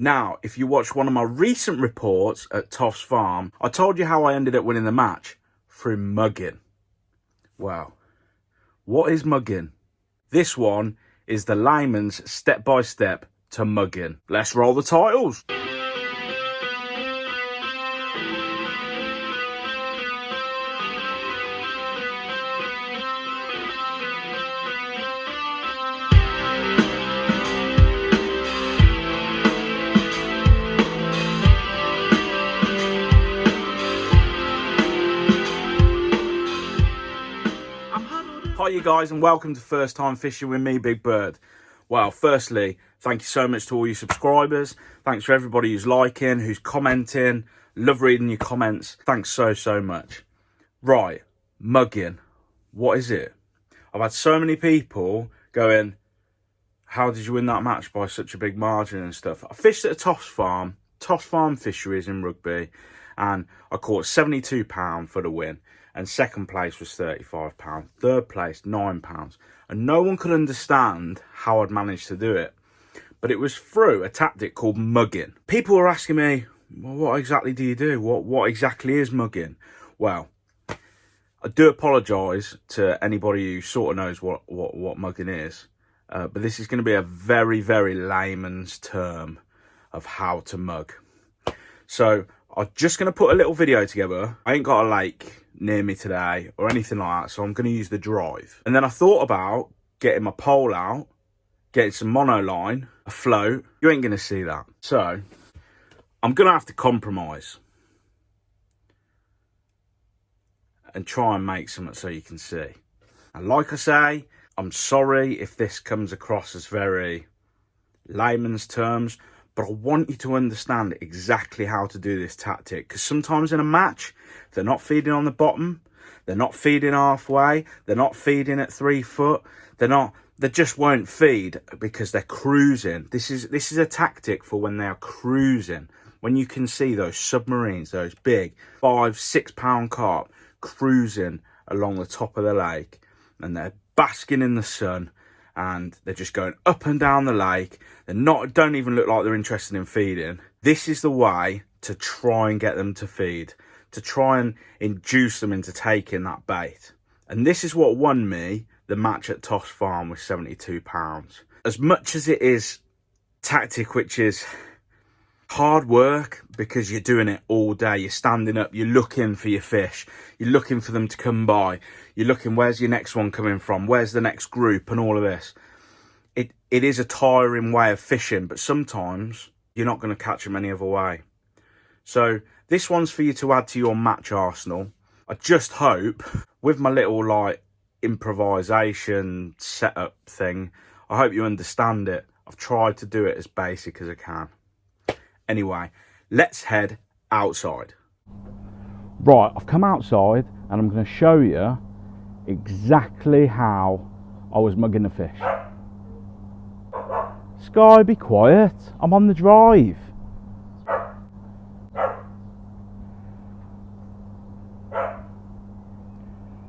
Now, if you watched one of my recent reports at Toff's Farm, I told you how I ended up winning the match through mugging. Well, what is mugging? This one is the layman's step-by-step to mugging. Let's roll the titles. Hi you guys, and welcome to First Time Fishing with me, Big Bird. Well, firstly, thank you so much to all you subscribers. Thanks for everybody who's liking, who's commenting. Love reading your comments. Thanks so much. Right, mugging. What is it? I've had so many people going, how did you win that match by such a big margin and stuff? I fished at a Toff's Farm Fisheries in Rugby, and I caught £72 for the win. And second place was £35, third place £9, and no one could understand how I'd managed to do it. But it was through a tactic called mugging. People were asking me, well, what exactly do you do? What exactly is mugging? Well, I do apologise to anybody who sort of knows what mugging is, but this is going to be a very layman's term of how to mug. So I'm just going to put a little video together. I ain't got a lake near me today or anything like that, so I'm going to use the drive. And then I thought about getting my pole out, getting some monoline, a float. You ain't going to see that. So I'm going to have to compromise and try and make something so you can see. And like I say, I'm sorry if this comes across as very layman's terms, but I want you to understand exactly how to do this tactic, because sometimes in a match, they're not feeding on the bottom, they're not feeding halfway, they're not feeding at 3 foot, they just won't feed because they're cruising. This is a tactic for when they are cruising, when you can see those submarines, those big 5-6 pound carp cruising along the top of the lake, and they're basking in the sun, and they're just going up and down the lake. Don't even look like they're interested in feeding. This is the way to try and get them to feed, to try and induce them into taking that bait. And this is what won me the match at Toff's Farm with £72. As much as it is tactic, which is hard work because you're doing it all day, you're standing up, you're looking for your fish, you're looking for them to come by, you're looking, where's your next one coming from, where's the next group, and all of this. It is a tiring way of fishing, but sometimes you're not going to catch them any other way. So this one's for you to add to your match arsenal. I just hope, with my little like improvisation setup thing, I hope you understand it. I've tried to do it as basic as I can. Anyway, let's head outside. Right, I've come outside and I'm going to show you exactly how I was mugging the fish. Sky, be quiet. I'm on the drive.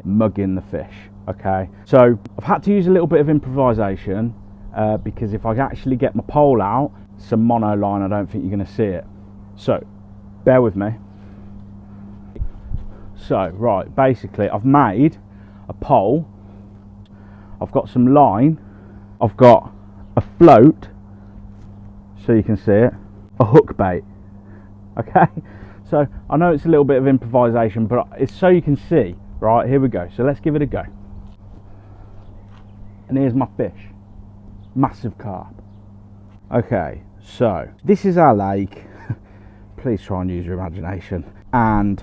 Mugging the fish, okay? So I've had to use a little bit of improvisation because if I actually get my pole out, some mono line, I don't think you're going to see it. So bear with me. So right, basically I've made a pole, I've got some line, I've got a float so you can see it, a hook bait. Okay, so I know it's a little bit of improvisation, but it's so you can see. Right, here we go. So let's give it a go. And here's my fish, massive carp. Okay, so this is our lake. Please try and use your imagination. And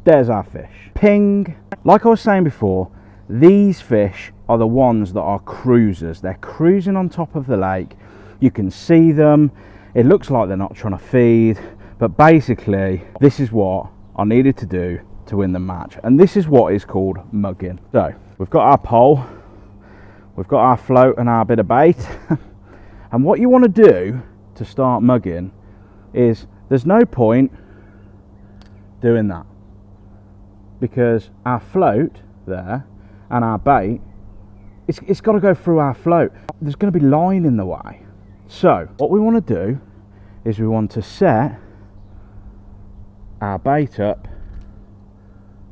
there's our fish. Ping. Like I was saying before, these fish are the ones that are cruisers. They're cruising on top of the lake. You can see them. It looks like they're not trying to feed, but basically this is what I needed to do to win the match, and this is what is called mugging. So we've got our pole, we've got our float and our bit of bait, and what you want to do to start mugging is, there's no point doing that, because our float there and our bait, it's got to go through our float. There's going to be line in the way. So what we want to do is we want to set our bait up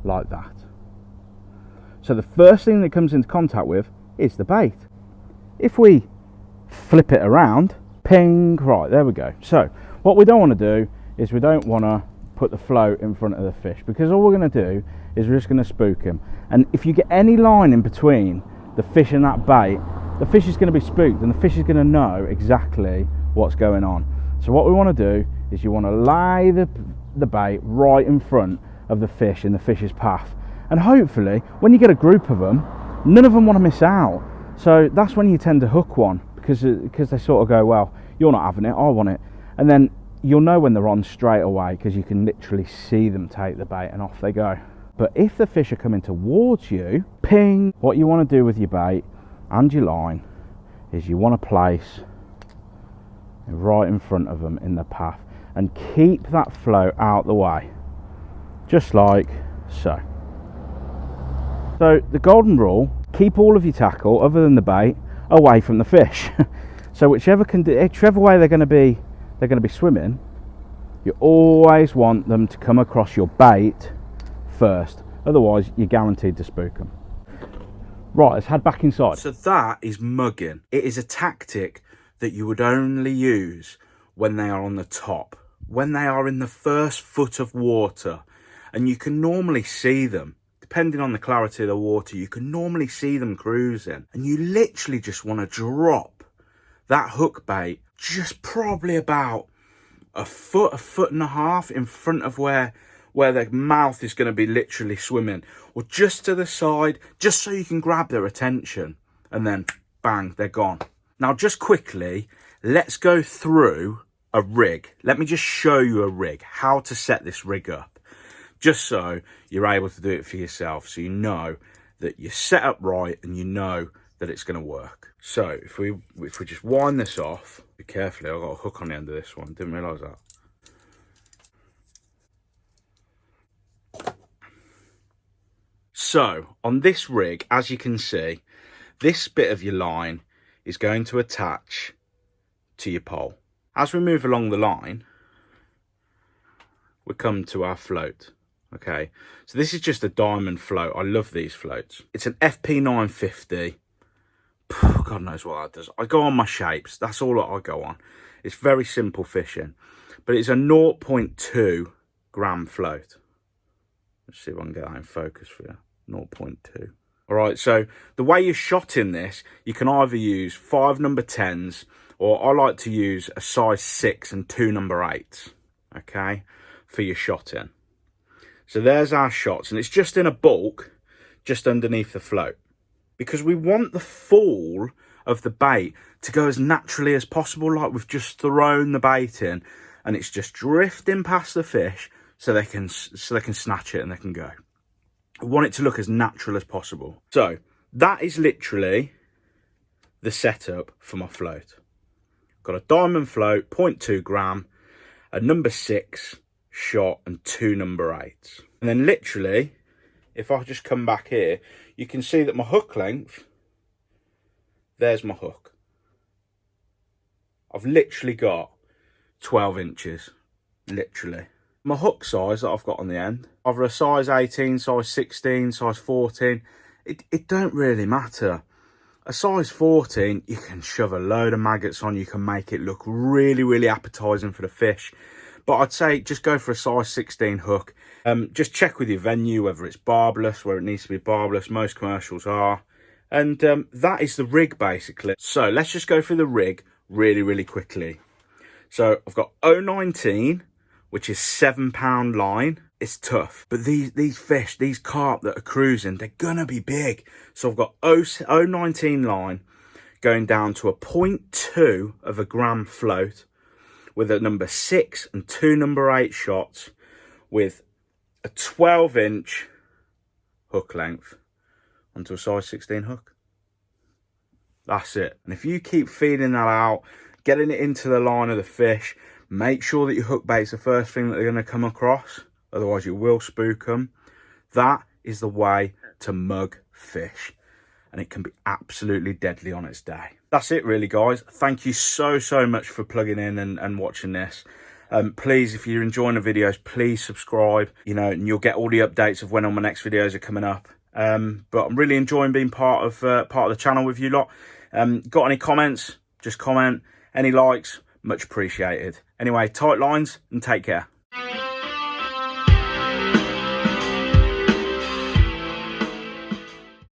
like that. So the first thing that comes into contact with is the bait. If we flip it around, ping, right, there we go. So what we don't want to do is we don't want to put the float in front of the fish, because all we're going to do is we're just going to spook him. And if you get any line in between the fish and that bait, the fish is going to be spooked, and the fish is going to know exactly what's going on. So what we want to do is you want to lay the bait right in front of the fish in the fish's path, and hopefully when you get a group of them, none of them want to miss out. So that's when you tend to hook one, because they sort of go, well, you're not having it, I want it. And then you'll know when they're on straight away, because you can literally see them take the bait and off they go. But if the fish are coming towards you, ping, what you want to do with your bait and your line is you want to place right in front of them in the path and keep that float out the way, just like so. So the golden rule, keep all of your tackle other than the bait away from the fish. So whichever way they're going to be swimming, you always want them to come across your bait first, otherwise you're guaranteed to spook them. Right, let's head back inside. So that is mugging. It is a tactic that you would only use when they are on the top, when they are in the first foot of water, and you can normally see them. Depending on the clarity of the water, you can normally see them cruising, and you literally just want to drop that hook bait just probably about a foot and a half in front of where their mouth is going to be literally swimming, or just to the side, just so you can grab their attention, and then bang, they're gone. Now just quickly, let's go through a rig. Let me just show you a rig, how to set this rig up, just so you're able to do it for yourself, so you know that you're set up right and you know that it's going to work. So if we just wind this off, be carefully, I've got a hook on the end of this one, didn't realise that. So on this rig, as you can see, this bit of your line is going to attach to your pole. As we move along the line, we come to our float. Okay, so this is just a diamond float. I love these floats. It's an FP 950. God knows what that does. I go on my shapes. That's all that I go on. It's very simple fishing, but it's a 0.2 gram float. Let's see if I can get that in focus for you. 0.2. All right, so the way you're shotting this, you can either use 5 number 10s, or I like to use a size 6 and 2 number 8s, okay, for your shotting. So there's our shots, and it's just in a bulk, just underneath the float, because we want the fall of the bait to go as naturally as possible, like we've just thrown the bait in, and it's just drifting past the fish, so they can snatch it and they can go. I want it to look as natural as possible. So that is literally the setup for my float. Got a diamond float, 0.2 gram, a number 6 shot and 2 number 8s. And then literally, if I just come back here, you can see that my hook length, there's my hook. I've literally got 12 inches, literally. My hook size that I've got on the end, either a size 18, size 16, size 14, it don't really matter. A size 14, you can shove a load of maggots on, you can make it look really, really appetizing for the fish. But I'd say just go for a size 16 hook. Just check with your venue whether it's barbless, where it needs to be barbless. Most commercials are. And that is the rig, basically. So let's just go through the rig really, really quickly. So I've got 019, which is £7 line. It's tough, but these fish, these carp that are cruising, they're gonna be big. So I've got 019 line going down to a 0.2 of a gram float with a number 6 and 2 number 8 shots with a 12-inch hook length onto a size 16 hook. That's it. And if you keep feeding that out, getting it into the line of the fish, make sure that your hook bait's the first thing that they're going to come across, otherwise you will spook them. That is the way to mug fish. and it can be absolutely deadly on its day. That's it really, guys. Thank you so much for plugging in and watching this. Please, if you're enjoying the videos, please subscribe, you know, and you'll get all the updates of when all my next videos are coming up. But I'm really enjoying being part of the channel with you lot. Got any comments? Just comment. Any likes? Much appreciated. Anyway, tight lines and take care.